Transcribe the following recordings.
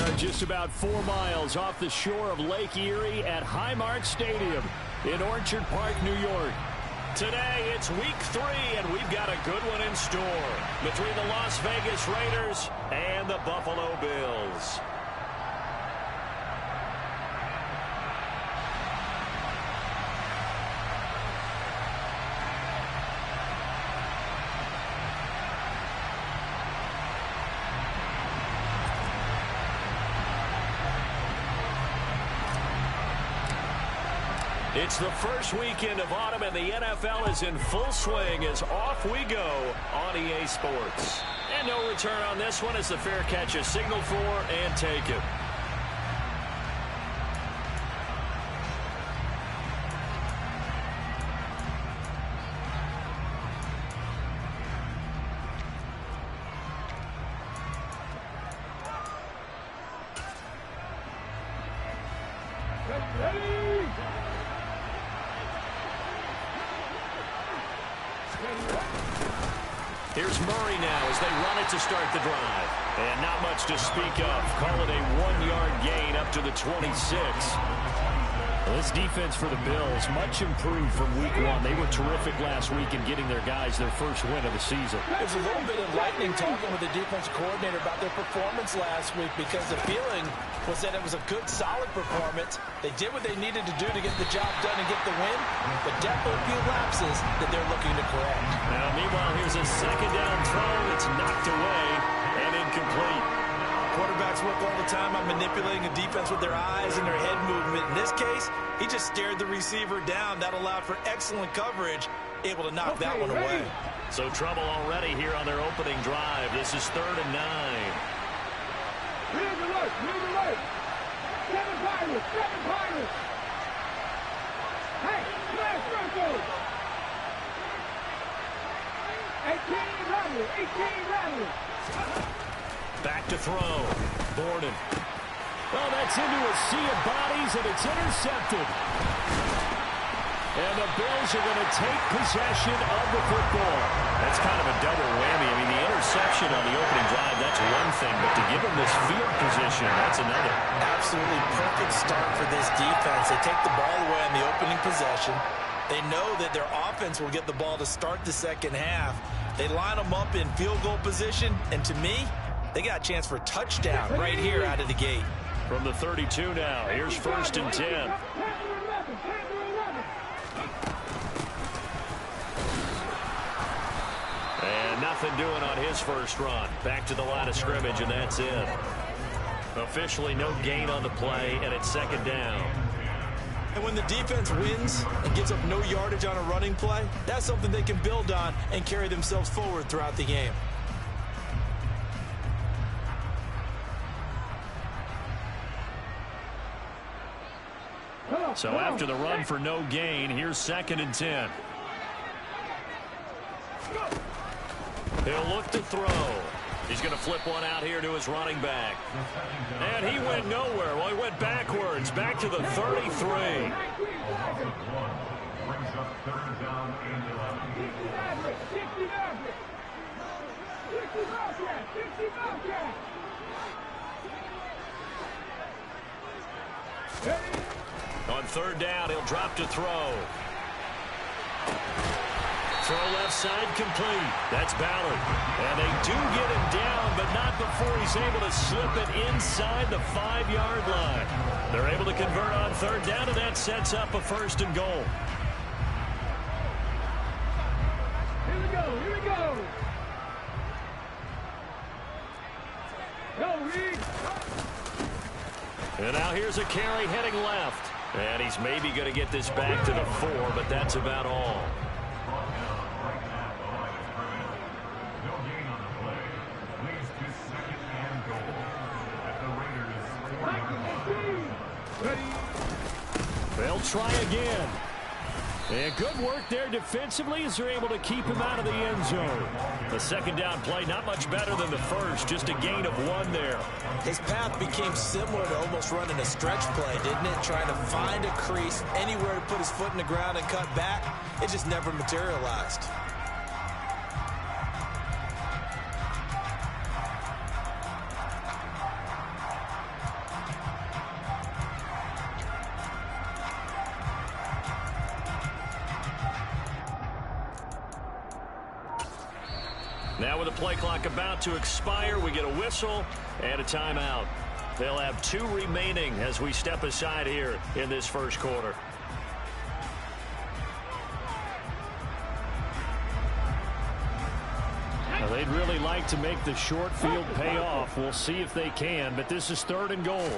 are just about 4 miles off the shore of Lake Erie at Highmark Stadium in Orchard Park, New York. Today, it's week 3, and we've got a good one in store between the Las Vegas Raiders and the Buffalo Bills. It's the first weekend of autumn, and the NFL is in full swing as off we go on EA Sports. And no return on this one as the fair catch is signaled for and taken. Here's Murray now as they run it to start the drive. And not much to speak of. Call it a 1-yard gain up to the 26. Well, this defense for the Bills, much improved from week 1. They were terrific last week in getting their guys their first win of the season. It was a little bit enlightening talking with the defense coordinator about their performance last week because the feeling was that it was a good, solid performance. They did what they needed to do to get the job done and get the win, but definitely a few lapses that they're looking to correct. Now, meanwhile, here's a second down throw that's knocked away and incomplete. Quarterbacks work all the time on manipulating a defense with their eyes and their head movement. In this case, he just stared the receiver down. That allowed for excellent coverage, able to knock that one away. So trouble already here on their opening drive. This is 3rd and 9. Move alert! Seven Pirates! Hey, smash circle! 18 Rattler! Back to throw. Borden. Oh, that's into a sea of bodies, and it's intercepted. And the Bills are going to take possession of the football. That's kind of a double whammy. I mean, the interception on the opening drive, that's one thing, but to give them this field position, that's another. Absolutely perfect start for this defense. They take the ball away on the opening possession. They know that their offense will get the ball to start the second half. They line them up in field goal position, and to me, they got a chance for a touchdown right here out of the gate. From the 32 now, here's 1st and 10. And nothing doing on his first run. Back to the line of scrimmage, and that's it. Officially no gain on the play, and it's 2nd down. And when the defense wins and gives up no yardage on a running play, that's something they can build on and carry themselves forward throughout the game. So after the run for no gain, here's 2nd and 10. He'll look to throw. He's going to flip one out here to his running back. And he went nowhere. Well, he went backwards, back to the 33. On 3rd down, he'll drop to throw. Throw left side complete. That's Ballard. And they do get him down, but not before he's able to slip it inside the 5-yard line. They're able to convert on 3rd down, and that sets up a 1st and goal. Here we go! Go, Reed! And now here's a carry heading left. And he's maybe going to get this back to the 4, but that's about all. They'll try again. And good work there defensively as they're able to keep him out of the end zone. The 2nd down play, not much better than the first, just a gain of 1 there. His path became similar to almost running a stretch play, didn't it? Trying to find a crease, anywhere to put his foot in the ground and cut back. It just never materialized. Now with the play clock about to expire, we get a whistle and a timeout. They'll have 2 remaining as we step aside here in this first quarter. Now they'd really like to make the short field pay off. We'll see if they can, but this is 3rd and goal.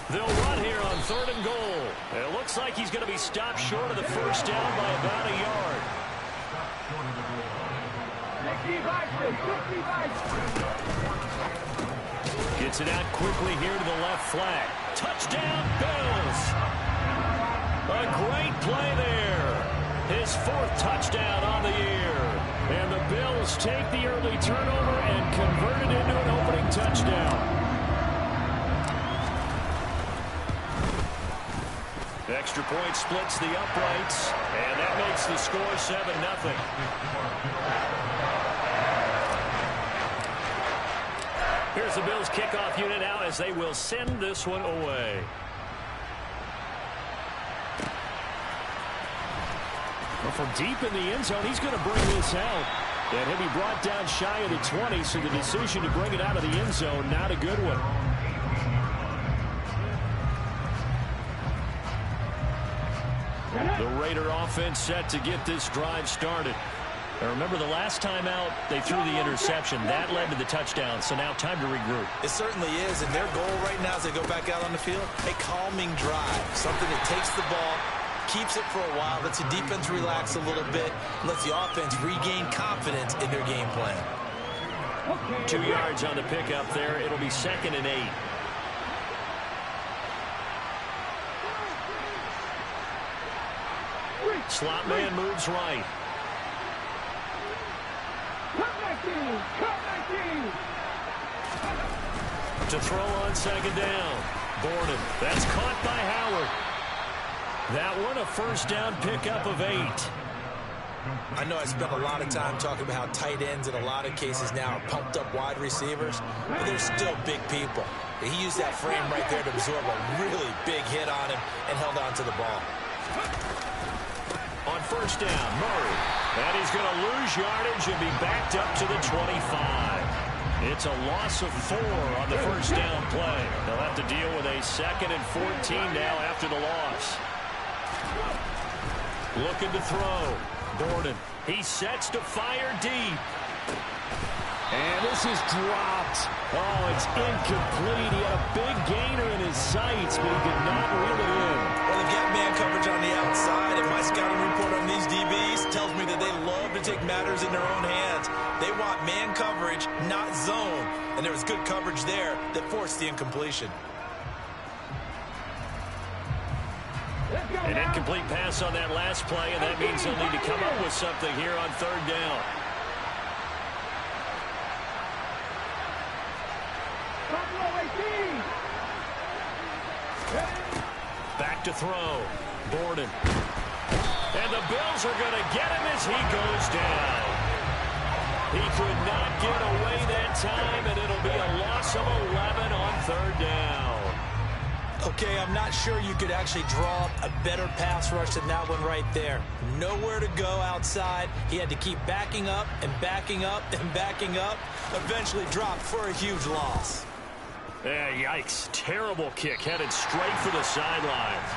They'll run here on 3rd and goal. And it looks like he's going to be stopped short of the first down by about a yard. Gets it out quickly here to the left flag. Touchdown, Bills. A great play there. His 4th touchdown on the year. And the Bills take the early turnover and convert it into an opening touchdown. Extra point splits the uprights, and that makes the score 7-0. Here's the Bills kickoff unit now as they will send this one away. Well, from deep in the end zone, he's going to bring this out. And he'll be brought down shy of the 20, so the decision to bring it out of the end zone, not a good one. The Raider offense set to get this drive started. Now remember, the last time out, they threw the interception. That led to the touchdown, so now time to regroup. It certainly is, and their goal right now as they go back out on the field, a calming drive, something that takes the ball, keeps it for a while, lets the defense relax a little bit, lets the offense regain confidence in their game plan. 2 yards on the pickup there. It'll be 2nd and 8. Slot man moves right. To throw on 2nd down. Gordon. That's caught by Howard. That one a first down pickup of 8. I know I spent a lot of time talking about how tight ends in a lot of cases now are pumped up wide receivers, but they're still big people. He used that frame right there to absorb a really big hit on him and held on to the ball. On first down, Murray. And he's going to lose yardage and be backed up to the 25. It's a loss of 4 on the first down play. They'll have to deal with a 2nd and 14 now after the loss. Looking to throw. Gordon. He sets to fire deep. And this is dropped. Oh, it's incomplete. He had a big gainer in his sights, but he did not reel it in. Well, they've got man coverage on the outside, and my scouting report on these DBs tells me that they love to take matters in their own hands. They want man coverage, not zone. And there was good coverage there that forced the incompletion. An incomplete pass on that last play, and that means they'll need to come up with something here on 3rd down. Back to throw. Gordon. And the Bills are going to get him as he goes down. He could not get away that time, and it'll be a loss of 11 on 3rd down. Okay, I'm not sure you could actually draw up a better pass rush than that one right there. Nowhere to go outside. He had to keep backing up and backing up and backing up. Eventually dropped for a huge loss. Yeah, yikes. Terrible kick headed straight for the sidelines.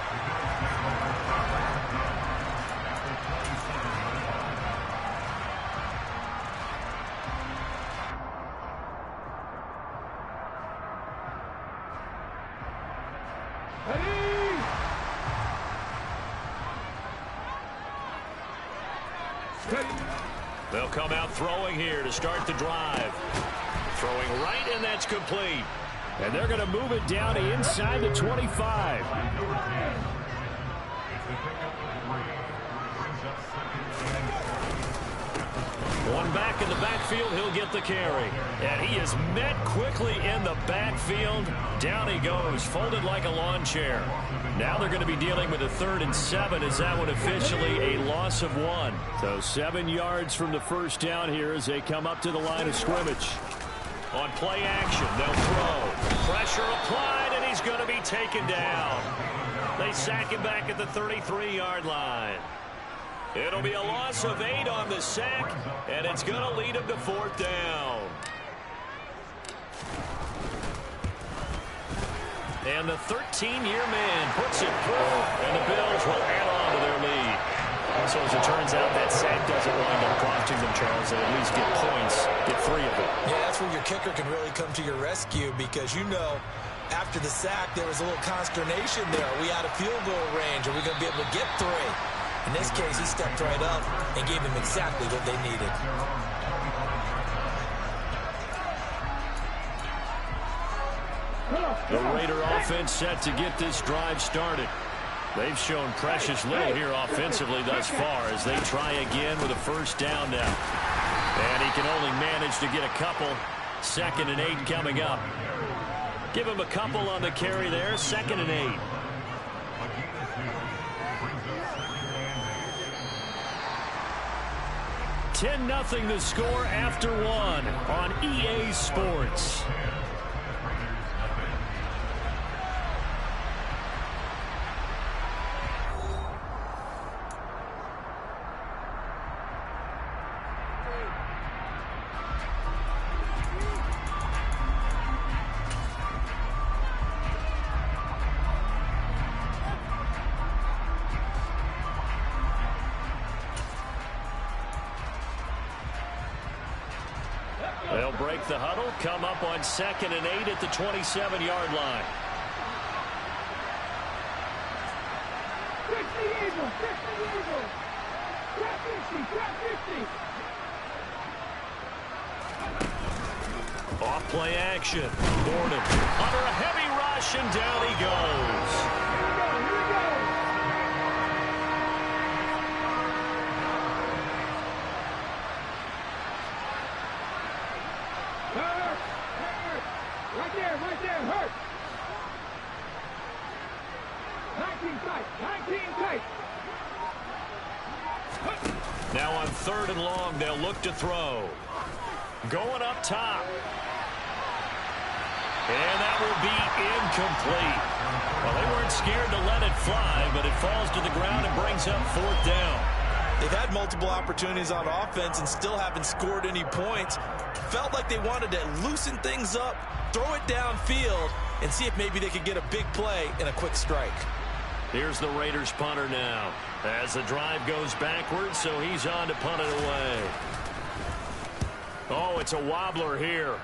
They'll come out throwing here to start the drive. Throwing right, and that's complete. And they're going to move it down to inside the 25. One back in the backfield, he'll get the carry. And he is met quickly in the backfield. Down he goes, folded like a lawn chair. Now they're going to be dealing with a 3rd and 7 as that one officially a loss of 1. So 7 yards from the first down here as they come up to the line of scrimmage. On play action, they'll throw. Pressure applied, and he's going to be taken down. They sack him back at the 33-yard line. It'll be a loss of 8 on the sack, and it's going to lead him to 4th down. And the 13-year man puts it through, and the Bills will add on to their lead. So as it turns out, that sack doesn't wind up costing them, Charles. They at least get points, get 3 of it. Yeah, that's where your kicker can really come to your rescue because, you know, after the sack, there was a little consternation there. Are we out of field goal range? Are we going to be able to get 3? In this case, he stepped right up and gave them exactly what they needed. The Raider offense set to get this drive started. They've shown precious little here offensively thus far as they try again with a 1st down now. And he can only manage to get a couple. 2nd and 8 coming up. Give him a couple on the carry there. 2nd and 8. $10-0 the score after 1 on EA Sports. They'll break the huddle, come up on 2nd and 8 at the 27-yard line. 50 Eagles, 50 Eagles. Trap 50, trap 50. Off play action. Gordon under a heavy rush, and down he goes. Here we go. Hurt. Right there, hurt. 19 tight, 19 tight. Now on 3rd and long, they'll look to throw. Going up top. And that will be incomplete. Well, they weren't scared to let it fly, but it falls to the ground and brings up 4th down. They've had multiple opportunities on offense and still haven't scored any points. Felt like they wanted to loosen things up, throw it downfield, and see if maybe they could get a big play and a quick strike. Here's the Raiders punter now. As the drive goes backwards, so he's on to punt it away. Oh, it's a wobbler here.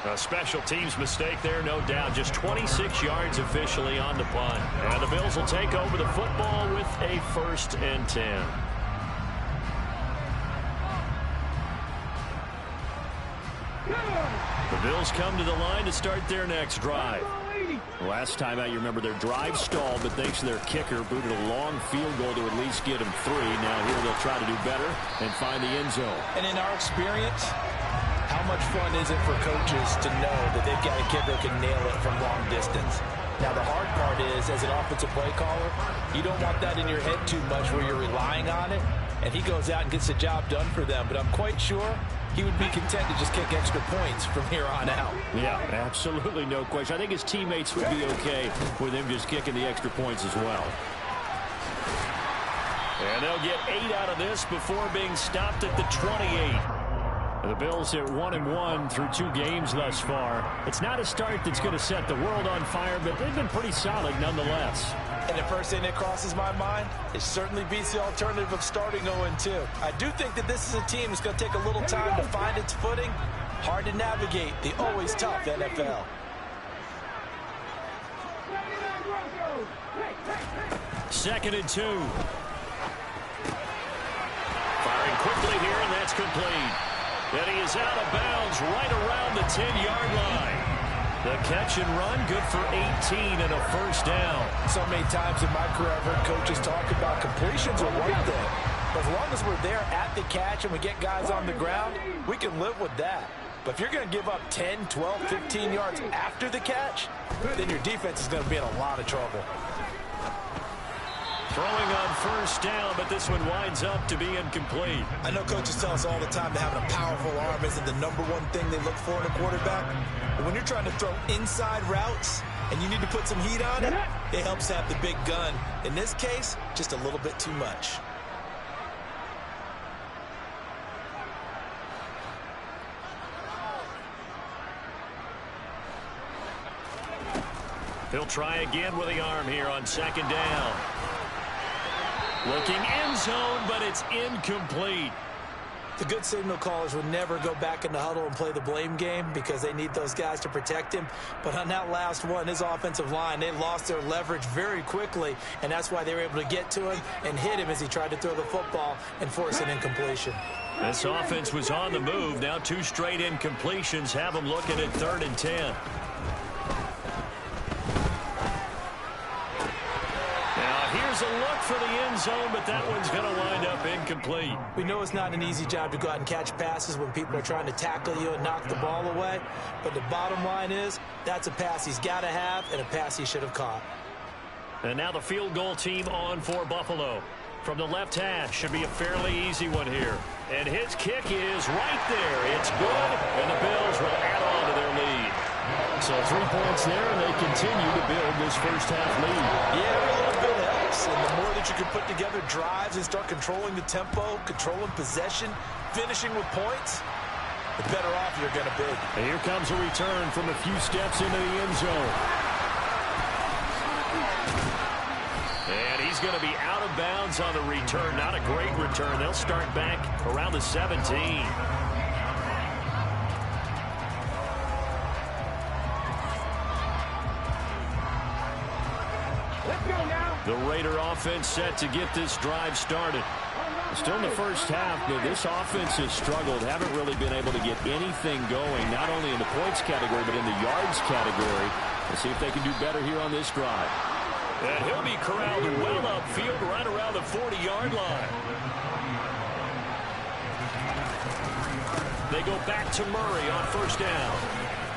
A special teams mistake there, no doubt. Just 26 yards officially on the punt. And the Bills will take over the football with a 1st and 10. The Bills come to the line to start their next drive. Last time out, you remember their drive stalled, but thanks to their kicker, booted a long field goal to at least get them 3. Now here they'll try to do better and find the end zone. And in our experience, how much fun is it for coaches to know that they've got a kicker who can nail it from long distance? Now, the hard part is, as an offensive play caller, you don't want that in your head too much where you're relying on it, and he goes out and gets the job done for them. But I'm quite sure he would be content to just kick extra points from here on out. Yeah, absolutely no question. I think his teammates would be okay with him just kicking the extra points as well. And they'll get 8 out of this before being stopped at the 28. The Bills at 1-1 through 2 games thus far. It's not a start that's going to set the world on fire, but they've been pretty solid nonetheless. And the first thing that crosses my mind, it certainly beats the alternative of starting 0-2. I do think that this is a team that's going to take a little time to find its footing. Hard to navigate the always tough NFL. 2nd and 2. Firing quickly here, and that's complete. And he is out of bounds right around the 10-yard line. The catch and run, good for 18 and a 1st down. So many times in my career, I've heard coaches talk about completions are one thing. But as long as we're there at the catch and we get guys on the ground, we can live with that. But if you're going to give up 10, 12, 15 yards after the catch, then your defense is going to be in a lot of trouble. Throwing on 1st down, but this one winds up to be incomplete. I know coaches tell us all the time that having a powerful arm isn't the #1 thing they look for in a quarterback. But when you're trying to throw inside routes, and you need to put some heat on it, it helps have the big gun. In this case, just a little bit too much. He'll try again with the arm here on second down. Looking end zone, but it's incomplete. The good signal callers would never go back in the huddle and play the blame game because they need those guys to protect him. But on that last one, his offensive line, they lost their leverage very quickly, and that's why they were able to get to him and hit him as he tried to throw the football and force an incompletion. This offense was on the move. Now 2 straight incompletions have them looking at 3rd and 10. Here's a look for the end zone, but that one's going to wind up incomplete. We know it's not an easy job to go out and catch passes when people are trying to tackle you and knock the ball away. But the bottom line is that's a pass he's got to have and a pass he should have caught. And now the field goal team on for Buffalo. From the left hash, should be a fairly easy one here. And his kick is right there. It's good, and the Bills will add on to their lead. So 3 points there, and they continue to build this first half lead. Yeah, every little bit helps. And the more that you can put together drives and start controlling the tempo, controlling possession, finishing with points, the better off you're going to be. And here comes a return from a few steps into the end zone. And he's going to be out of bounds on the return. Not a great return. They'll start back around the 17. The Raider offense set to get this drive started. Still in the first half, but this offense has struggled. Haven't really been able to get anything going, not only in the points category, but in the yards category. Let's see if they can do better here on this drive. And he'll be corralled well upfield right around the 40-yard line. They go back to Murray on first down.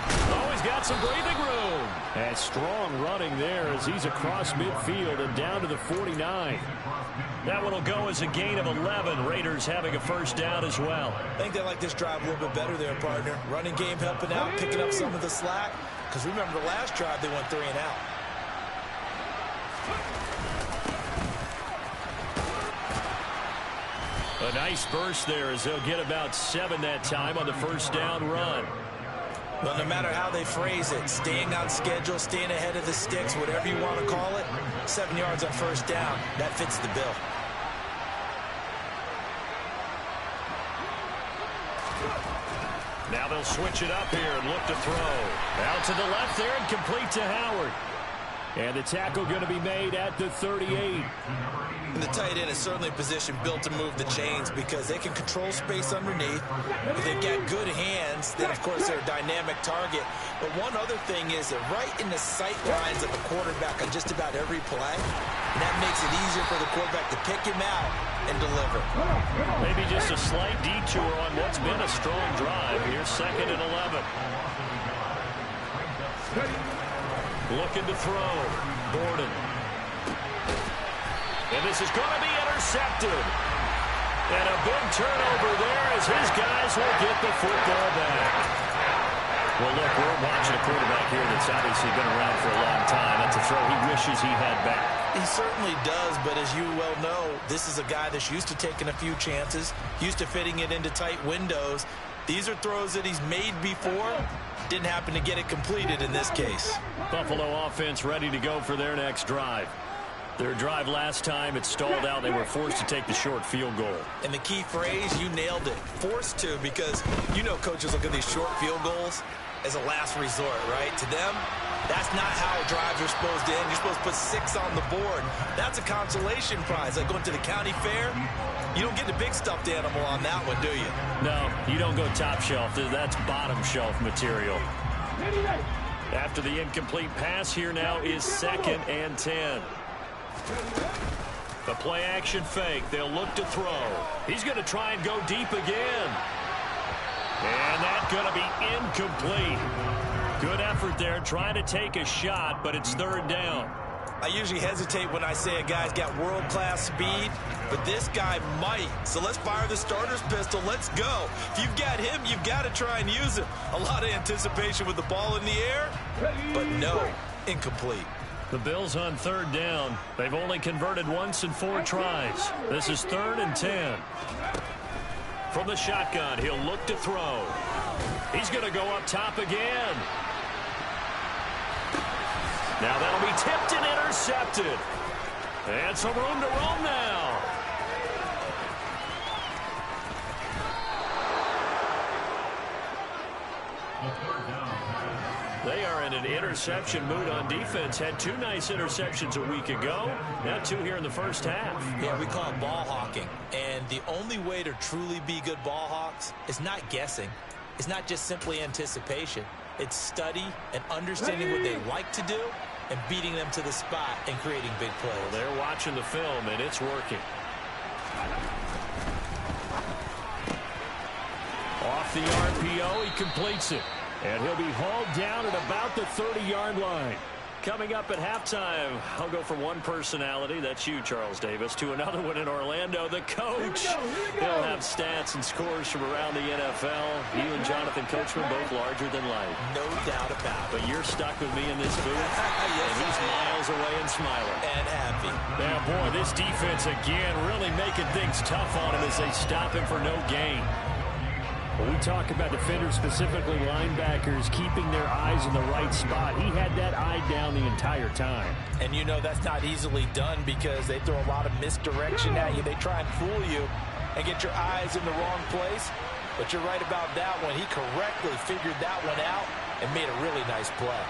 Oh, he's got some breathing room. And strong running there as he's across midfield and down to the 49. That one will go as a gain of 11. Raiders having a first down as well. I think they like this drive a little bit better there, partner. Running game helping out, picking up some of the slack. Because remember the last drive, they went 3 and out. A nice burst there as they'll get about 7 that time on the first down run. Well, no matter how they phrase it, staying on schedule, staying ahead of the sticks, whatever you want to call it, 7 yards on first down, that fits the bill. Now they'll switch it up here and look to throw. Out to the left there and complete to Howard. And the tackle going to be made at the 38. And the tight end is certainly a position built to move the chains because they can control space underneath. If they've got good hands, then, of course, they're a dynamic target. But one other thing is that right in the sight lines of the quarterback on just about every play, and that makes it easier for the quarterback to pick him out and deliver. Maybe just a slight detour on what's been a strong drive. Here's 2nd and 11. Looking to throw. Gordon. And this is going to be intercepted. And a big turnover there as his guys will get the football back. Well, look, we're watching a quarterback here that's obviously been around for a long time. That's a throw he wishes he had back. He certainly does, but as you well know, this is a guy that's used to taking a few chances, used to fitting it into tight windows. These are throws that he's made before. Didn't happen to get it completed in this case. Buffalo offense ready to go for their next drive. Their drive last time, it stalled out. They were forced to take the short field goal. And the key phrase, you nailed it. Forced to, because you know coaches look at these short field goals as a last resort, right? To them, that's not how drives are supposed to end. You're supposed to put 6 on the board. That's a consolation prize. Like going to the county fair, you don't get the big stuffed animal on that one, do you? No, you don't go top shelf. That's bottom shelf material. After the incomplete pass, here now is 2nd and 10. The play action fake. They'll look to throw. He's going to try and go deep again. And that's going to be incomplete. Good effort there trying to take a shot, but it's 3rd down. I usually hesitate when I say a guy's got world-class speed, but this guy might. So let's fire the starter's pistol. Let's go. If you've got him, you've got to try and use it. A lot of anticipation with the ball in the air, but no. Incomplete. The Bills on third down. They've only converted once in 4 tries. This is 3rd and 10. From the shotgun, he'll look to throw. He's going to go up top again. Now that'll be tipped and intercepted. And some room to roam now. They are in an interception mood on defense. Had 2 nice interceptions a week ago. Now 2 here in the first half. Yeah, we call it ball hawking. And the only way to truly be good ball hawks is not guessing. It's not just simply anticipation. It's study and understanding what they like to do and beating them to the spot and creating big plays. Well, they're watching the film, and it's working. Off the RPO, he completes it. And he'll be hauled down at about the 30-yard line. Coming up at halftime, I'll go from one personality, that's you, Charles Davis, to another one in Orlando, the coach. He'll have stats and scores from around the NFL. You and Jonathan Coachman both larger than life. No doubt about it. But you're stuck with me in this booth, Yes, and he's miles away and smiling. And happy. Now, boy, this defense again really making things tough on him as they stop him for no gain. When we talk about defenders, specifically linebackers, keeping their eyes in the right spot, he had that eye down the entire time. And you know that's not easily done because they throw a lot of misdirection at you. They try and fool you and get your eyes in the wrong place. But you're right about that one. He correctly figured that one out and made a really nice play.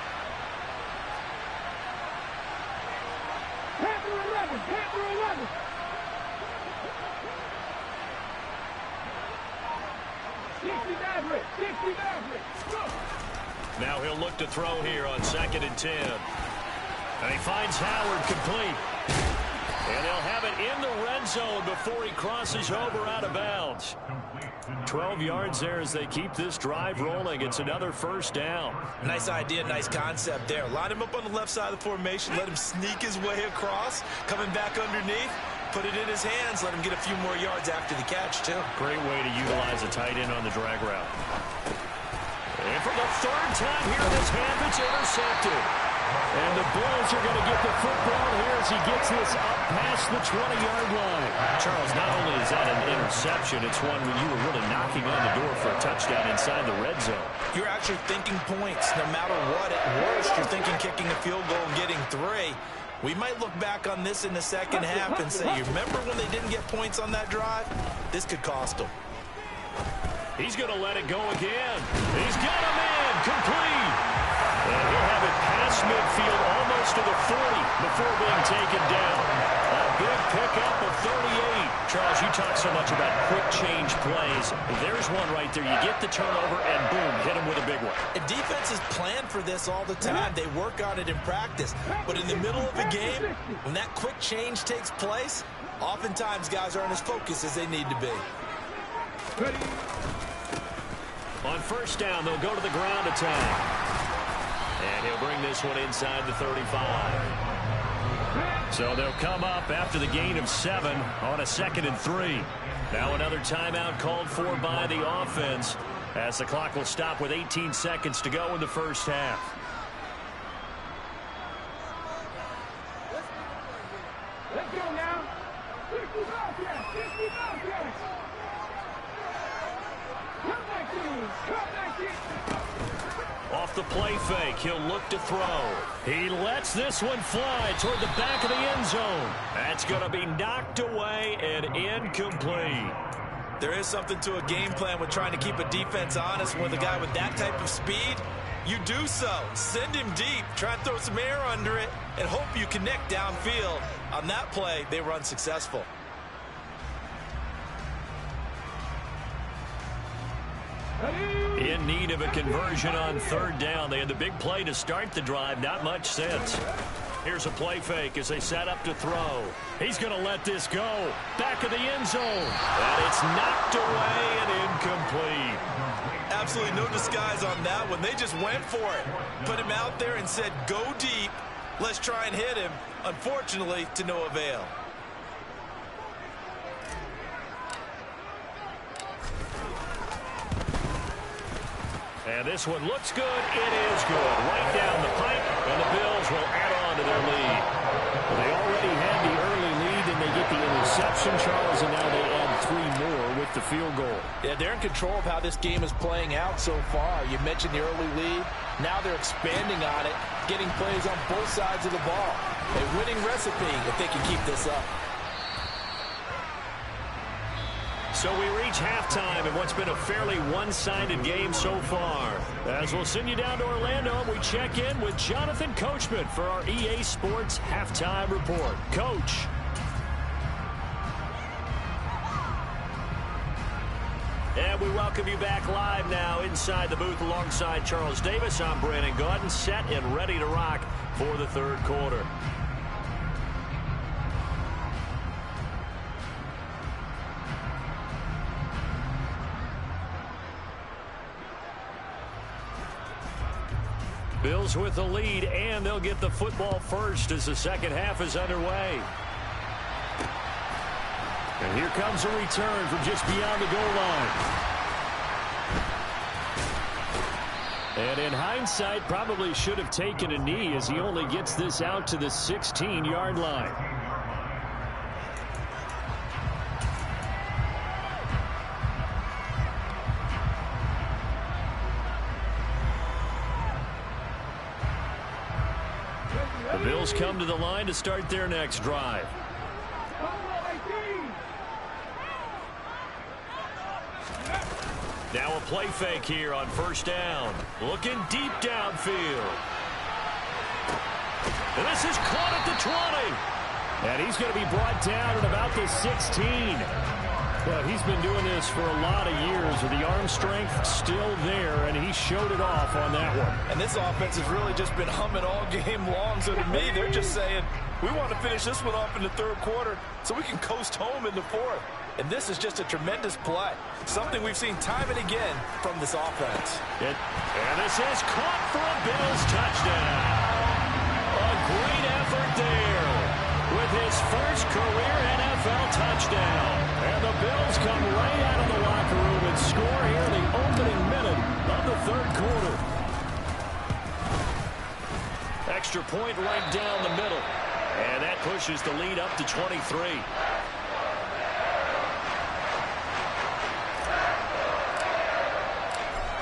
Panther 11, Panther 11. Now he'll look to throw here on 2nd and 10. And he finds Howard complete. And they'll have it in the red zone before he crosses over out of bounds. 12 yards there as they keep this drive rolling. It's another first down. Nice idea, nice concept there. Line him up on the left side of the formation. Let him sneak his way across. Coming back underneath. Put it in his hands. Let him get a few more yards after the catch, too. Great way to utilize a tight end on the drag route. And for the 3rd time here in this half, it's intercepted. And the Bills are going to get the football here as he gets this up past the 20-yard line. Charles, not only is that an interception, it's one when you were really knocking on the door for a touchdown inside the red zone. You're actually thinking points. No matter what, at worst, you're thinking kicking a field goal and getting 3. We might look back on this in the second half and say, you remember when they didn't get points on that drive? This could cost them. He's going to let it go again. He's got him in. Complete. And he'll have it past midfield almost to the 40 before being taken down. A big pickup of 38. Charles, you talk so much about quick change plays. There's one right there. You get the turnover and boom, hit him with a big one. And defenses plan for this all the time. They work on it in practice. But in the middle of a game, when that quick change takes place, oftentimes guys aren't as focused as they need to be. On first down, they'll go to the ground attack. And he'll bring this one inside the 35. So they'll come up after the gain of 7 on a 2nd and 3. Now another timeout called for by the offense as the clock will stop with 18 seconds to go in the first half. Let's go now. 50 Bobcats, 50 Bobcats. Come back in, come back in. Off the play fake, he'll look to throw. He lets this one fly toward the back of the end zone. That's going to be knocked away and incomplete. There is something to a game plan with trying to keep a defense honest. With a guy with that type of speed, you do so. Send him deep, try and throw some air under it, and hope you connect downfield. On that play, they were unsuccessful. In need of a conversion on 3rd down. They had the big play to start the drive. Not much sense. Here's a play fake as they set up to throw. He's going to let this go. Back of the end zone. And it's knocked away and incomplete. Absolutely no disguise on that one. They just went for it. Put him out there and said, go deep. Let's try and hit him. Unfortunately, to no avail. And this one looks good. It is good. Right down the pipe, and the Bills will add on to their lead. Well, they already had the early lead, and they get the interception, Charles, and now they add 3 more with the field goal. Yeah, they're in control of how this game is playing out so far. You mentioned the early lead. Now they're expanding on it, getting plays on both sides of the ball. A winning recipe if they can keep this up. So we reach halftime in what's been a fairly one-sided game so far. As we'll send you down to Orlando, we check in with Jonathan Coachman for our EA Sports Halftime Report. Coach. And we welcome you back live now inside the booth alongside Charles Davis. I'm Brandon Gaudin, set and ready to rock for the third quarter. Bills with the lead, and they'll get the football first as the second half is underway. And here comes a return from just beyond the goal line. And in hindsight, probably should have taken a knee as he only gets this out to the 16-yard line. The Bills come to the line to start their next drive. Now a play fake here on first down. Looking deep downfield. And this is caught at the 20. And he's going to be brought down at about the 16. Well, he's been doing this for a lot of years with the arm strength still there, and he showed it off on that one. And this offense has really just been humming all game long. So to me, they're just saying, we want to finish this one off in the third quarter so we can coast home in the fourth. And this is just a tremendous play. Something we've seen time and again from this offense. And this is caught for a Bills touchdown. A great effort there with his first career NFL touchdown. And the Bills come right out of the locker room and score here in the opening minute of the third quarter. Extra point right down the middle. And that pushes the lead up to 23.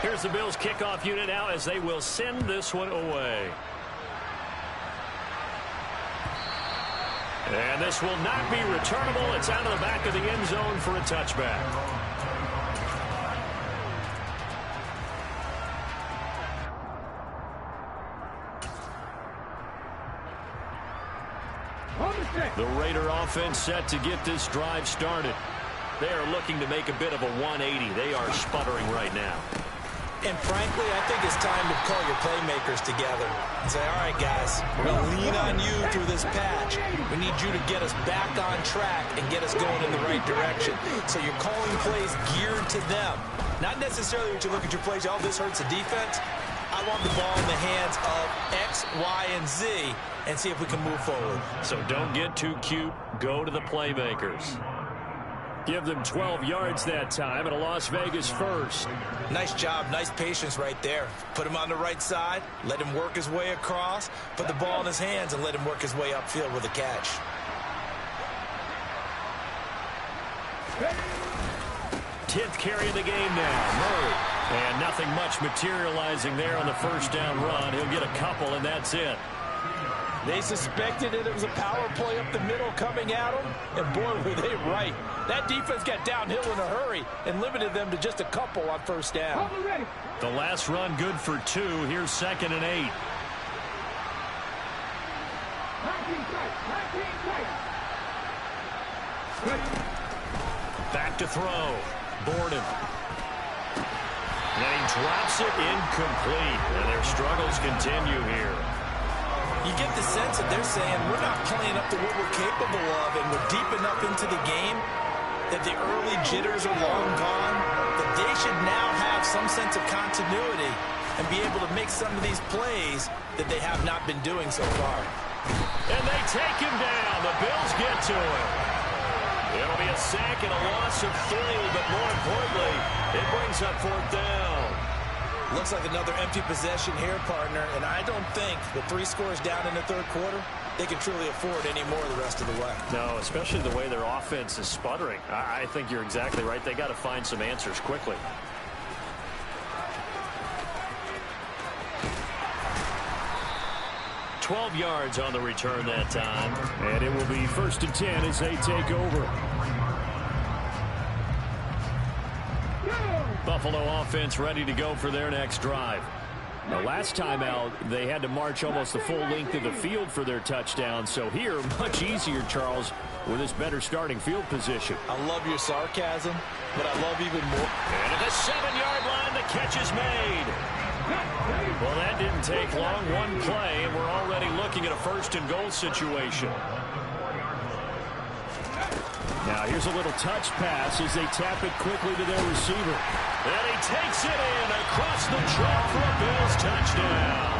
Here's the Bills kickoff unit now as they will send this one away. And this will not be returnable. It's out of the back of the end zone for a touchback. The Raider offense set to get this drive started. They are looking to make a bit of a 180. They are sputtering right now. And frankly, I think it's time to call your playmakers together and say, all right, guys, we're going to lean on you through this patch. We need you to get us back on track and get us going in the right direction. So you're calling plays geared to them. Not necessarily what you look at your plays, oh, this hurts the defense. I want the ball in the hands of X, Y, and Z and see if we can move forward. So don't get too cute. Go to the playmakers. Give them 12 yards that time and a Las Vegas first. Nice job, nice patience right there. Put him on the right side, let him work his way across, put the ball in his hands and let him work his way upfield with a catch. Tenth carry of the game now, Murray. And nothing much materializing there on the first down run. He'll get a couple and that's it. They suspected that it was a power play up the middle coming at them, and boy, were they right. That defense got downhill in a hurry and limited them to just a couple on first down. The last run good for 2. Here's 2nd and 8. Back to throw. Borden. And then he drops it incomplete. And their struggles continue here. You get the sense that they're saying we're not playing up to what we're capable of, and we're deep enough into the game that the early jitters are long gone, that they should now have some sense of continuity and be able to make some of these plays that they have not been doing so far. And they take him down. The Bills get to him. It'll be a sack and a loss of 3, but more importantly, it brings up 4th down. Looks like another empty possession here, partner, and I don't think with 3 scores down in the third quarter, they can truly afford any more the rest of the way. No, especially the way their offense is sputtering. I think you're exactly right. They got to find some answers quickly. $12 yards on the return that time. And it will be 1st and 10 as they take over. Buffalo offense ready to go for their next drive. Now, last time out, they had to march almost the full length of the field for their touchdown. So here, much easier, Charles, with this better starting field position. I love your sarcasm, but I love even more. And at the 7-yard line, the catch is made. Well, that didn't take long. One play, and we're already looking at a 1st and goal situation. Now, here's a little touch pass as they tap it quickly to their receiver. And he takes it in across the track for a Bills touchdown.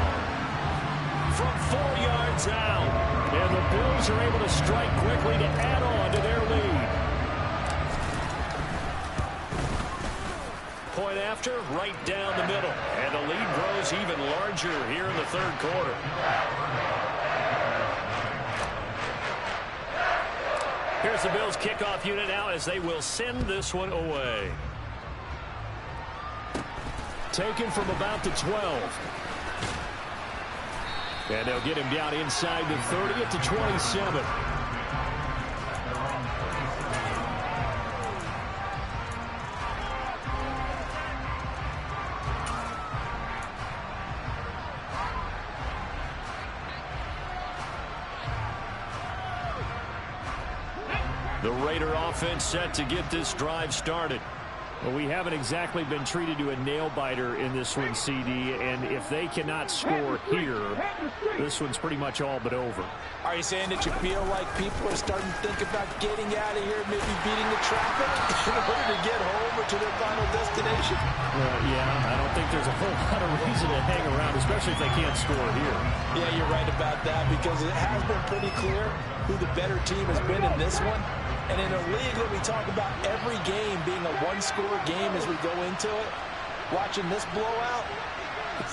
From 4 yards out. And the Bills are able to strike quickly to add on to their lead. Point after, right down the middle. And the lead grows even larger here in the third quarter. Here's the Bills kickoff unit now as they will send this one away. Taken from about the 12. And they'll get him down inside the 30 at the 27. The Raider offense set to get this drive started. Well, we haven't exactly been treated to a nail-biter in this one, CD, and if they cannot score here, this one's pretty much all but over. Are you saying that you feel like people are starting to think about getting out of here, maybe beating the traffic in order to get home or to their final destination? Yeah, I don't think there's a whole lot of reason to hang around, especially if they can't score here. Yeah, you're right about that, because it has been pretty clear who the better team has been in this one. And in a league that we talk about every game being a one-score game as we go into it, watching this blowout,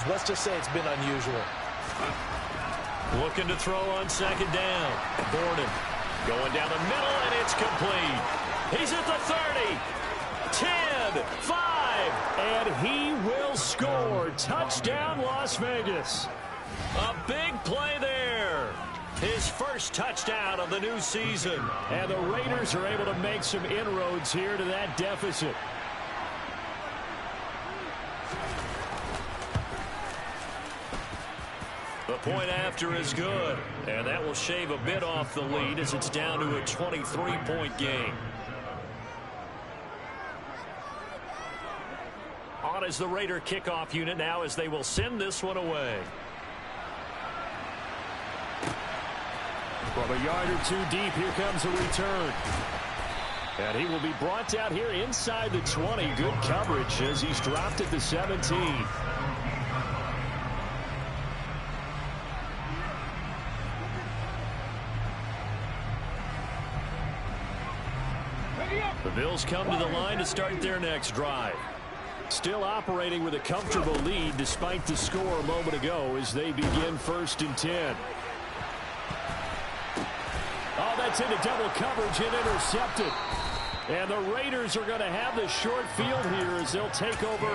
let's just say it's been unusual. Looking to throw on 2nd down. Borden going down the middle, and it's complete. He's at the 30, 10, 5, and he will score. Touchdown, Las Vegas. A big play there. His first touchdown of the new season. And the Raiders are able to make some inroads here to that deficit. The point after is good. And that will shave a bit off the lead as it's down to a 23-point game. On is the Raider kickoff unit now as they will send this one away. From a yard or two deep, here comes a return. And he will be brought down here inside the 20. Good coverage as he's dropped at the 17. The Bills come to the line to start their next drive. Still operating with a comfortable lead despite the score a moment ago as they begin 1st and 10. Oh, that's into double coverage and intercepted. And the Raiders are going to have the short field here as they'll take over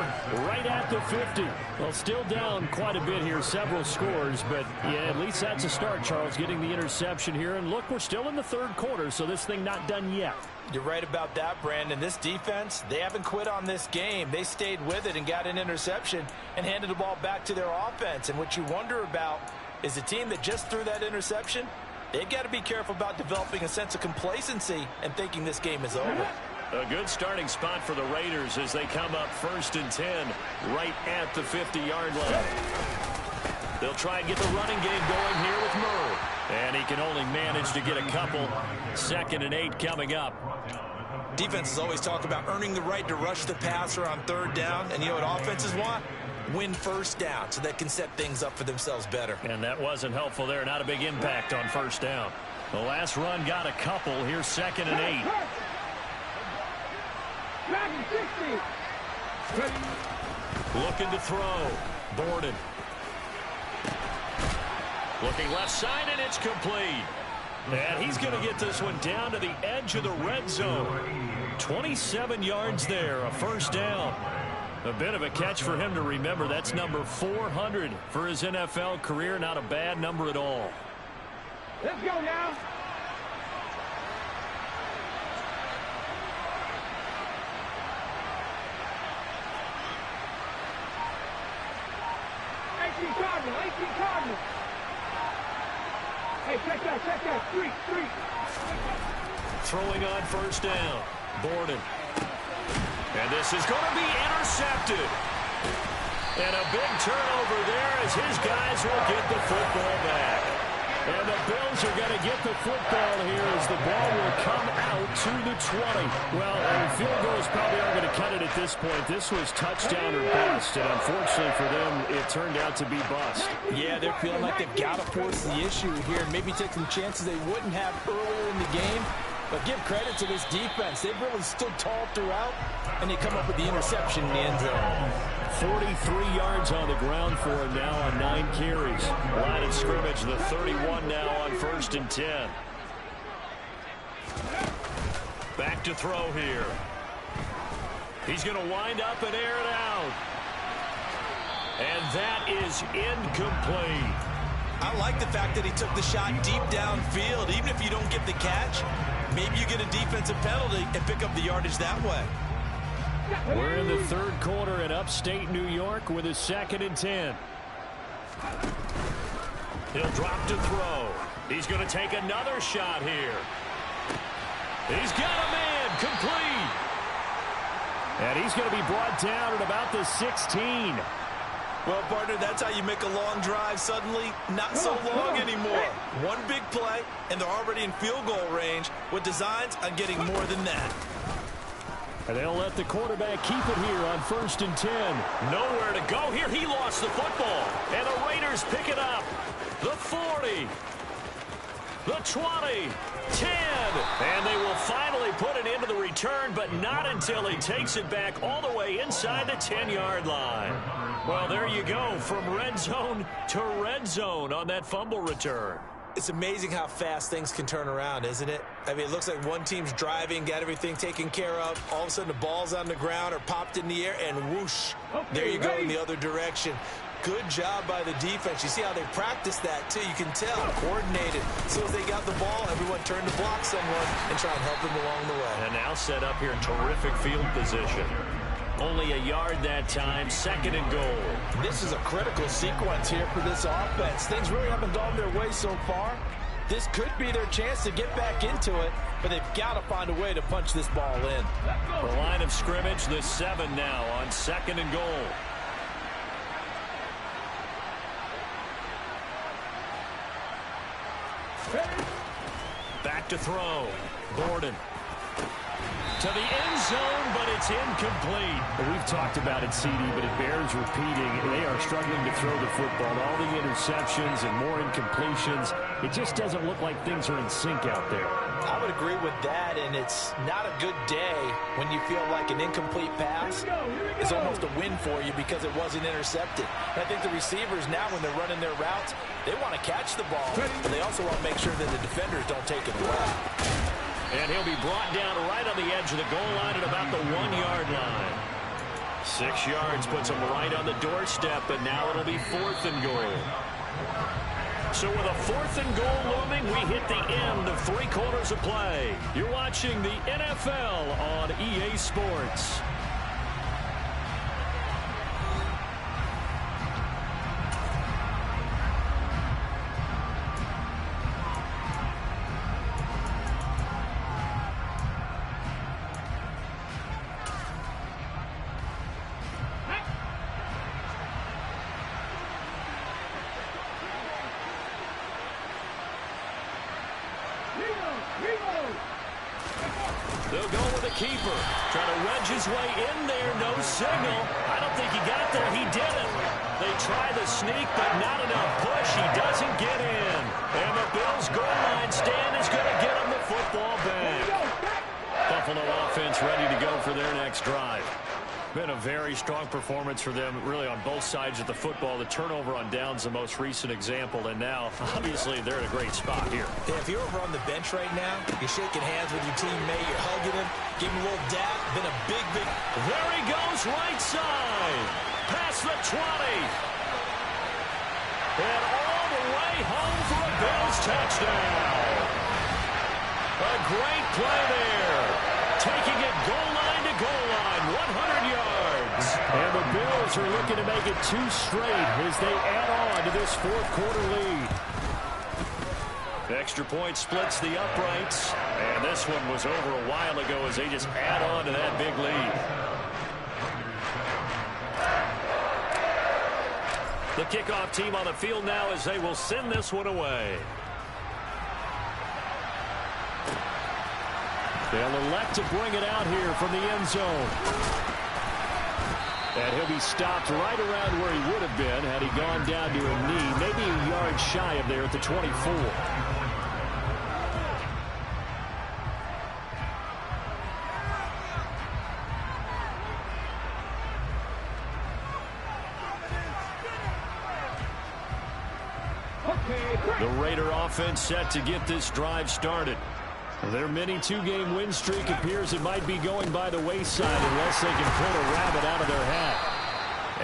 right at the 50. Well, still down quite a bit here, several scores, but yeah, at least that's a start, Charles, getting the interception here. And look, we're still in the third quarter, so this thing not done yet. You're right about that, Brandon. This defense, they haven't quit on this game. They stayed with it and got an interception and handed the ball back to their offense. And what you wonder about is the team that just threw that interception, they've got to be careful about developing a sense of complacency and thinking this game is over. A good starting spot for the Raiders as they come up 1st and 10 right at the 50-yard line. They'll try and get the running game going here with Murray. And he can only manage to get a couple. 2nd and 8 coming up. Defenses always talk about earning the right to rush the passer on 3rd down. And you know what offenses want? Win 1st down so they can set things up for themselves better. And that wasn't helpful there. Not a big impact on 1st down. The last run got a couple. Here's 2nd and 8. Looking to throw. Borden. Looking left side, and it's complete. And he's going to get this one down to the edge of the red zone. 27 yards there, a first down. A bit of a catch for him to remember. That's number 400 for his NFL career. Not a bad number at all. Let's go now. Cardinal, 18 Cardinal. Hey, check that. Three. Throwing on first down. Borden. And this is going to be intercepted. And a big turnover there as his guys will get the football back. And the Bills are going to get the football here as the ball will come out to the 20. Well, field goals probably aren't going to cut it at this point. This was touchdown or bust, and unfortunately for them, it turned out to be bust. Yeah, they're feeling like they've got to force the issue here and maybe take some chances they wouldn't have earlier in the game. But give credit to this defense. They've really stood tall throughout, and they come up with the interception in the end zone. 43 yards on the ground for him now on 9 carries. Line of scrimmage, the 31 now on 1st and 10. Back to throw here. He's going to wind up and air it out. And that is incomplete. I like the fact that he took the shot deep downfield. Even if you don't get the catch, maybe you get a defensive penalty and pick up the yardage that way. We're in the third quarter in upstate New York with a 2nd and 10. He'll drop to throw. He's going to take another shot here. He's got a man complete. And he's going to be brought down at about the 16. Well, partner, that's how you make a long drive suddenly not so long anymore. One big play, and they're already in field goal range with designs on getting more than that. And they'll let the quarterback keep it here on 1st and 10. Nowhere to go here. He lost the football. And the Raiders pick it up. The 40. The 20. 10. And they will finally put it into the return, but not until he takes it back all the way inside the 10-yard line. Well, there you go. From red zone to red zone on that fumble return. It's amazing how fast things can turn around, isn't it? I mean, it looks like one team's driving, got everything taken care of. All of a sudden, the ball's on the ground or popped in the air, and whoosh, there you go in the other direction. Good job by the defense. You see how they practiced that, too. You can tell, coordinated. As soon as they got the ball, everyone turned to block someone and try and help them along the way. And now set up here in terrific field position. Only a yard that time, 2nd and goal. This is a critical sequence here for this offense. Things really haven't gone their way so far. This could be their chance to get back into it, but they've got to find a way to punch this ball in. The line of scrimmage, the 7 now on 2nd and goal. Back to throw. Borden. To the end zone, but it's incomplete. We've talked about it, CD, but it bears repeating. They are struggling to throw the football. All the interceptions and more incompletions. It just doesn't look like things are in sync out there. I would agree with that, and it's not a good day when you feel like an incomplete pass is almost a win for you because it wasn't intercepted. And I think the receivers now, when they're running their routes, they want to catch the ball, but they also want to make sure that the defenders don't take it away. And he'll be brought down right on the edge of the goal line at about the 1-yard line. 6 yards puts him right on the doorstep, but now it'll be 4th and goal. So with a 4th and goal looming, we hit the end of 3 quarters of play. You're watching the NFL on EA Sports. They'll go with a keeper. Trying to wedge his way in there. No signal. I don't think he got there. He didn't. They try the sneak, but not enough push. He doesn't get in. And the Bills' goal line stand is going to get him the football back. Buffalo offense ready to go for their next drive. Been a very strong performance for them, really, on both sides of the football. The turnover on downs, the most recent example, and now, obviously, they're in a great spot here. Yeah, if you're over on the bench right now, you're shaking hands with your teammate, you're hugging him, giving him a little dap. Been a big. There he goes, right side, past the 20, and all the way home for a Bills touchdown. A great play there, taking it goal line to goal line, 100 yards. And the Bills are looking to make it 2 straight as they add on to this fourth quarter lead. The extra point splits the uprights, and this one was over a while ago as they just add on to that big lead. The kickoff team on the field now as they will send this one away. They'll elect to bring it out here from the end zone. And he'll be stopped right around where he would have been had he gone down to a knee, maybe a yard shy of there at the 24. The Raider offense set to get this drive started. Their mini 2-game win streak appears it might be going by the wayside unless they can pull a rabbit out of their hat.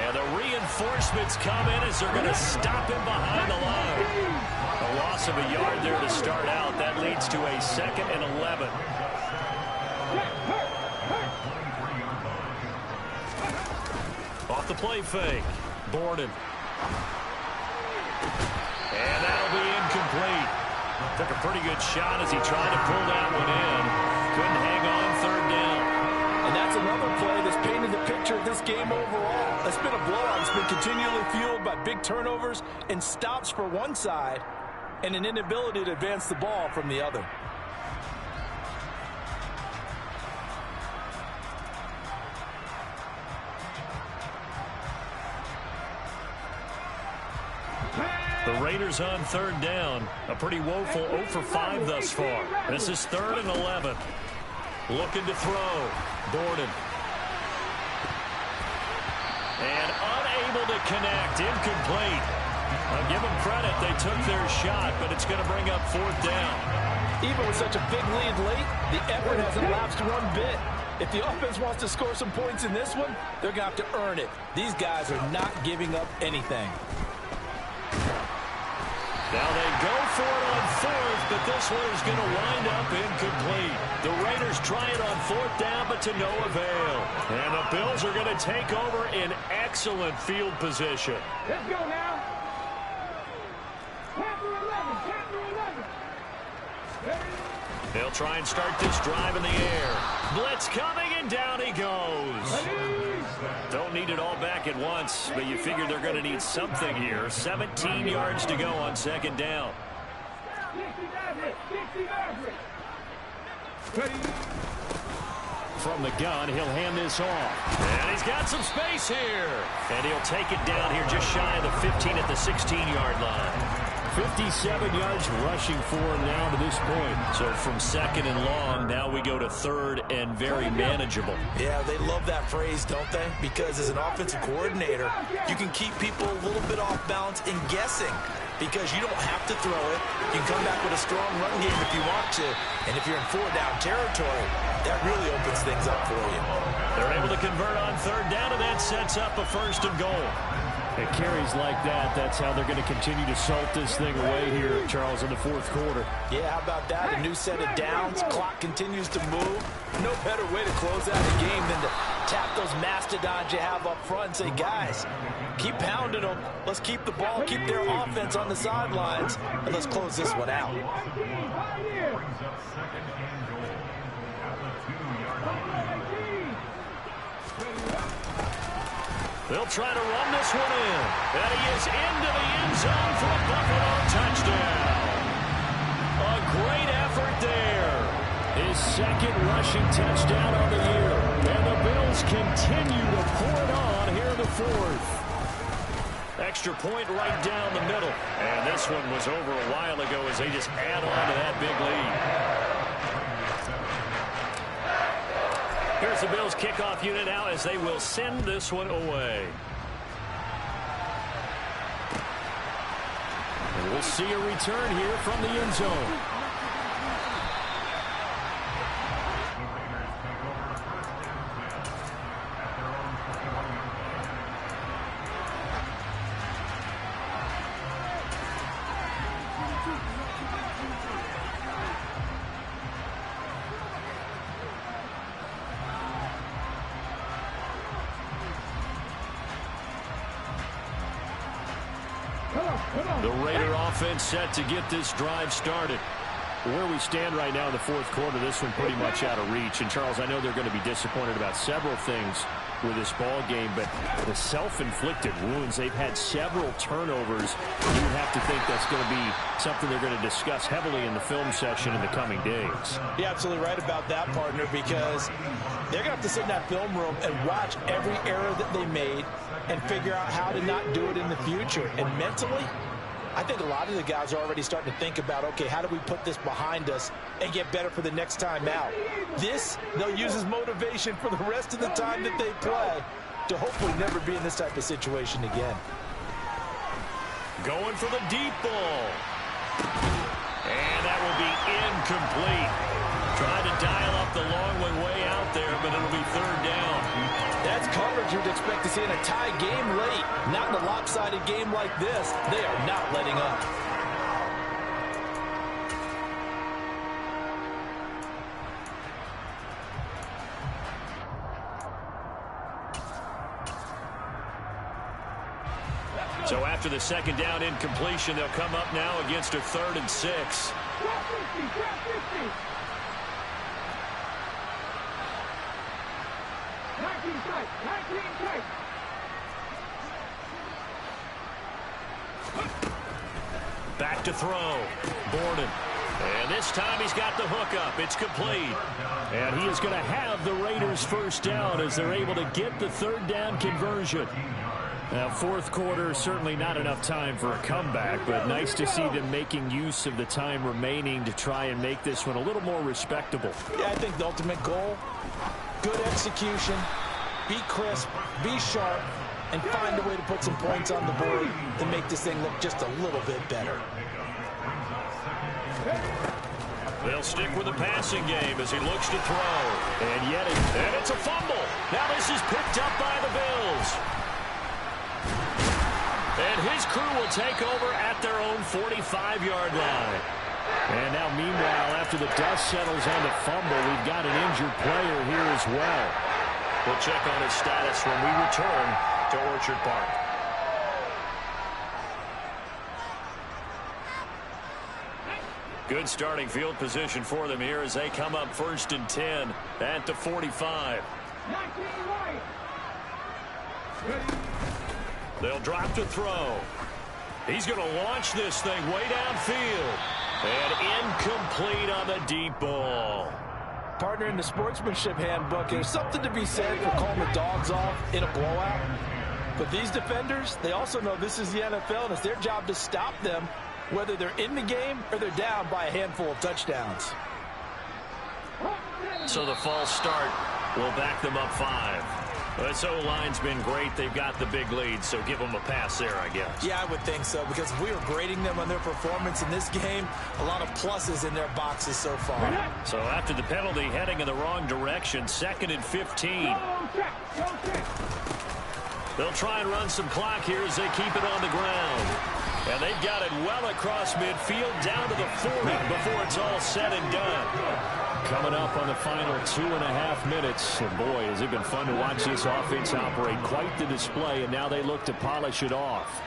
And the reinforcements come in as they're going to stop him behind the line. A loss of a yard there to start out. That leads to a 2nd and 11. Off the play fake. Borden. And that'll be incomplete. Took a pretty good shot as he tried to pull that one in. Couldn't hang on 3rd down. And that's another play that's painted the picture of this game overall. It's been a blowout. It's been continually fueled by big turnovers and stops for one side and an inability to advance the ball from the other. The Raiders on 3rd down. A pretty woeful 0 for 5 thus far. This is 3rd and 11. Looking to throw. Borden. And unable to connect. Incomplete. I'll give them credit. They took their shot, but it's going to bring up 4th down. Even with such a big lead late, the effort hasn't lapsed one bit. If the offense wants to score some points in this one, they're going to have to earn it. These guys are not giving up anything. Now they go for it on 4th, but this one is going to wind up incomplete. The Raiders try it on 4th down, but to no avail. And the Bills are going to take over in excellent field position. Let's go now. Chapter 11, chapter 11. They'll try and start this drive in the air. Blitz coming, and down he goes. Don't need it all back at once, but you figure they're going to need something here. 17 yards to go on 2nd down. From the gun, he'll hand this off. And he's got some space here. And he'll take it down here just shy of the 15 at the 16-yard line. 57 yards rushing for him now to this point. So from 2nd and long, now we go to 3rd and very manageable. Yeah, they love that phrase, don't they? Because as an offensive coordinator, you can keep people a little bit off balance and guessing because you don't have to throw it. You can come back with a strong run game if you want to. And if you're in 4-down territory, that really opens things up for you. They're able to convert on 3rd down, and that sets up a 1st and goal. It carries like that. That's how they're going to continue to salt this thing away here, Charles, in the 4th quarter. Yeah, how about that? A new set of downs. Clock continues to move. No better way to close out the game than to tap those mastodons you have up front and say, guys, keep pounding them. Let's keep the ball, keep their offense on the sidelines, and let's close this one out. They'll try to run this one in. And he is into the end zone for a Buffalo touchdown. A great effort there. His 2nd rushing touchdown on the year. And the Bills continue to pour it on here in the 4th. Extra point right down the middle. And this one was over a while ago as they just add on to that big lead. Here's Here's the Bills kickoff unit now as they will send this one away. And we'll see a return here from the end zone. The Raider offense set to get this drive started. Where we stand right now in the fourth quarter, this one pretty much out of reach. And, Charles, I know they're going to be disappointed about several things with this ball game, but the self-inflicted wounds, they've had several turnovers. You would have to think that's going to be something they're going to discuss heavily in the film session in the coming days. You're absolutely right about that, partner, because they're going to have to sit in that film room and watch every error that they made and figure out how to not do it in the future. And mentally, I think a lot of the guys are already starting to think about, okay, how do we put this behind us and get better for the next time out? This, they'll use as motivation for the rest of the time that they play to hopefully never be in this type of situation again. Going for the deep ball. And that will be incomplete. Trying to dial up the long one way out there, but it'll be third down. That's coverage you'd expect to see in a tie game late. Not in a lopsided game like this. They are not letting up. So after the second down incompletion, they'll come up now against a 3rd and 6. Back to throw. Borden. And this time he's got the hook up. It's complete. And he is going to have the Raiders first down as they're able to get the 3rd down conversion. Now, fourth quarter, certainly not enough time for a comeback, but nice to see them making use of the time remaining to try and make this one a little more respectable. Yeah, I think the ultimate goal, good execution, be crisp, be sharp, and find a way to put some points on the board to make this thing look just a little bit better. They'll stick with the passing game as he looks to throw. And it's a fumble. Now this is picked up by the Bills. And his crew will take over at their own 45-yard line. And now, meanwhile, after the dust settles on the fumble, we've got an injured player here as well. We'll check on his status when we return to Orchard Park. Good starting field position for them here as they come up 1st and 10 at the 45. They'll drop to throw. He's going to launch this thing way downfield. And incomplete on the deep ball. Partner, in the sportsmanship handbook, there's something to be said for calling the dogs off in a blowout. But these defenders, they also know this is the NFL, and it's their job to stop them, whether they're in the game or they're down by a handful of touchdowns. So the false start will back them up 5. This O-line's been great. They've got the big lead, so give them a pass there, I guess. Yeah, I would think so, because if we were grading them on their performance in this game, a lot of pluses in their boxes so far. So after the penalty, heading in the wrong direction, 2nd and 15. They'll try and run some clock here as they keep it on the ground. And they've got it well across midfield down to the 40 before it's all said and done. Coming up on the final 2.5 minutes. And boy, has it been fun to watch this offense operate. Quite the display, and now they look to polish it off.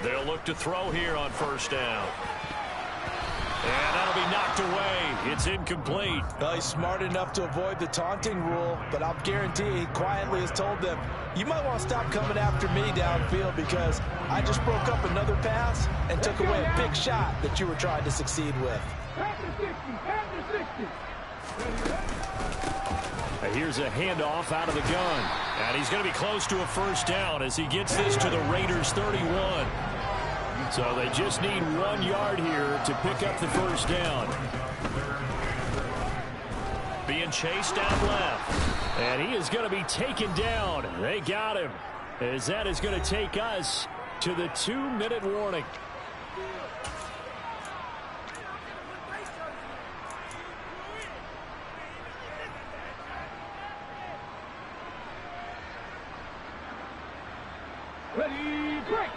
They'll look to throw here on 1st down. And that'll be knocked away. It's incomplete. Well, he's smart enough to avoid the taunting rule, but I'll guarantee he quietly has told them, you might want to stop coming after me downfield because I just broke up another pass and took away a big shot that you were trying to succeed with. Here's a handoff out of the gun. And he's going to be close to a 1st down as he gets this to the Raiders 31. So they just need 1 yard here to pick up the 1st down. Being being chased out left. And he is going to be taken down. They got him. As that is going to take us to the 2-minute warning. Ready, break!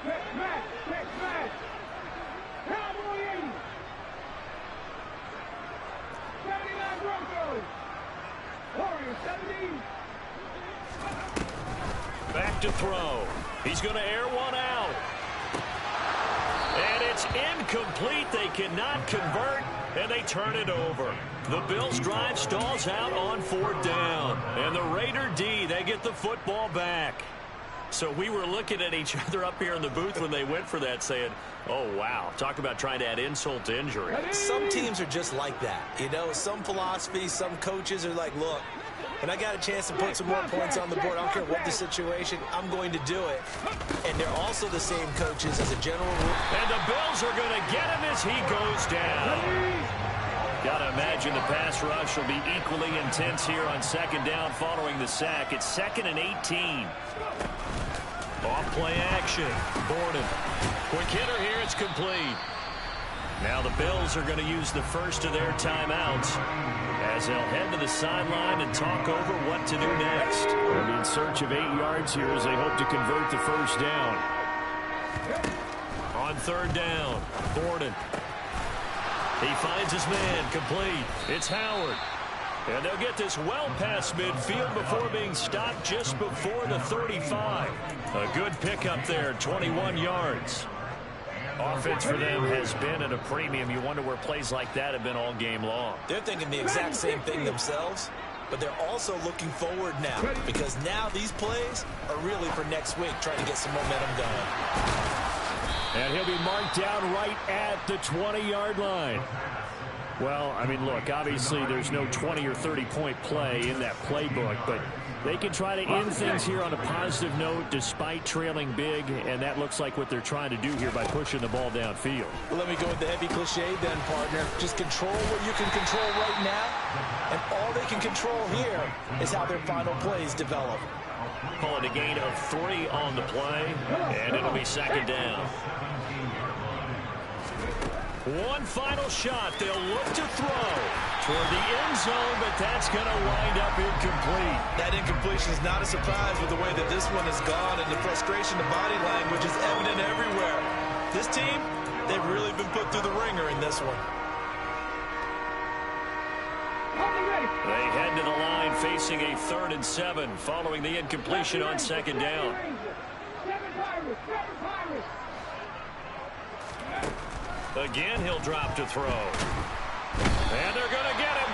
Catch match! Cowboy 80! 79 Broncos! Warriors 70! Back to throw. He's going to air one out. And it's incomplete. They cannot convert, and they turn it over. The Bills drive stalls out on 4th down. And the Raider D, they get the football back. So we were looking at each other up here in the booth when they went for that saying, oh, wow, talk about trying to add insult to injury. Some teams are just like that. You know, some philosophies, some coaches are like, look, when I got a chance to put some more points on the board, I don't care what the situation, I'm going to do it. And they're also the same coaches as a general rule. And the Bills are going to get him as he goes down. Got to imagine the pass rush will be equally intense here on 2nd down following the sack. It's 2nd and 18. Off play action. Borden. Quick hitter here. It's complete. Now the Bills are going to use the first of their timeouts as they'll head to the sideline and talk over what to do next. They'll be in search of 8 yards here as they hope to convert the first down. On 3rd down, Borden. He finds his man, complete. It's Howard. And they'll get this well past midfield before being stopped just before the 35. A good pickup there, 21 yards. Offense for them has been at a premium. You wonder where plays like that have been all game long. They're thinking the exact same thing themselves, but they're also looking forward now because now these plays are really for next week, trying to get some momentum going. And he'll be marked down right at the 20-yard line. Well, I mean, look, obviously there's no 20 or 30-point play in that playbook, but they can try to end things here on a positive note despite trailing big, and that looks like what they're trying to do here by pushing the ball downfield. Well, let me go with the heavy cliche then, partner. Just control what you can control right now, and all they can control here is how their final plays develop. Calling a gain of 3 on the play, and it'll be 2nd down. One final shot. They'll look to throw toward the end zone, but that's going to wind up incomplete. That incompletion is not a surprise with the way that this one has gone, and the frustration, the body language is evident everywhere. This team, they've really been put through the ringer in this one. They head to the line facing a 3rd and 7 following the incompletion on 2nd down. Again, he'll drop to throw. And they're going to get him.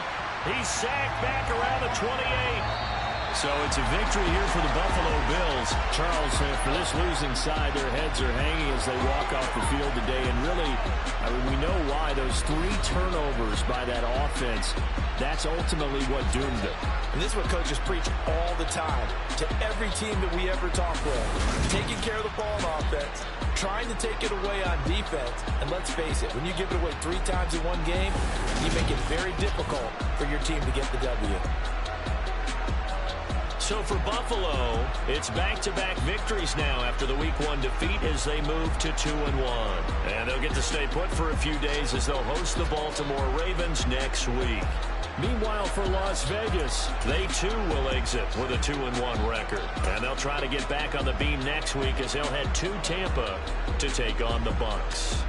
He's sacked back around the 28. So it's a victory here for the Buffalo Bills. Charles, for this losing side, their heads are hanging as they walk off the field today. And really, I mean, we know why. Those 3 turnovers by that offense, that's ultimately what doomed them. And this is what coaches preach all the time to every team that we ever talk with. Taking care of the ball on offense, trying to take it away on defense. And let's face it, when you give it away 3 times in one game, you make it very difficult for your team to get the W. So for Buffalo, it's back-to-back victories now after the Week 1 defeat as they move to 2-1. And they'll get to stay put for a few days as they'll host the Baltimore Ravens next week. Meanwhile, for Las Vegas, they too will exit with a 2-1 record. And they'll try to get back on the beam next week as they'll head to Tampa to take on the Bucs.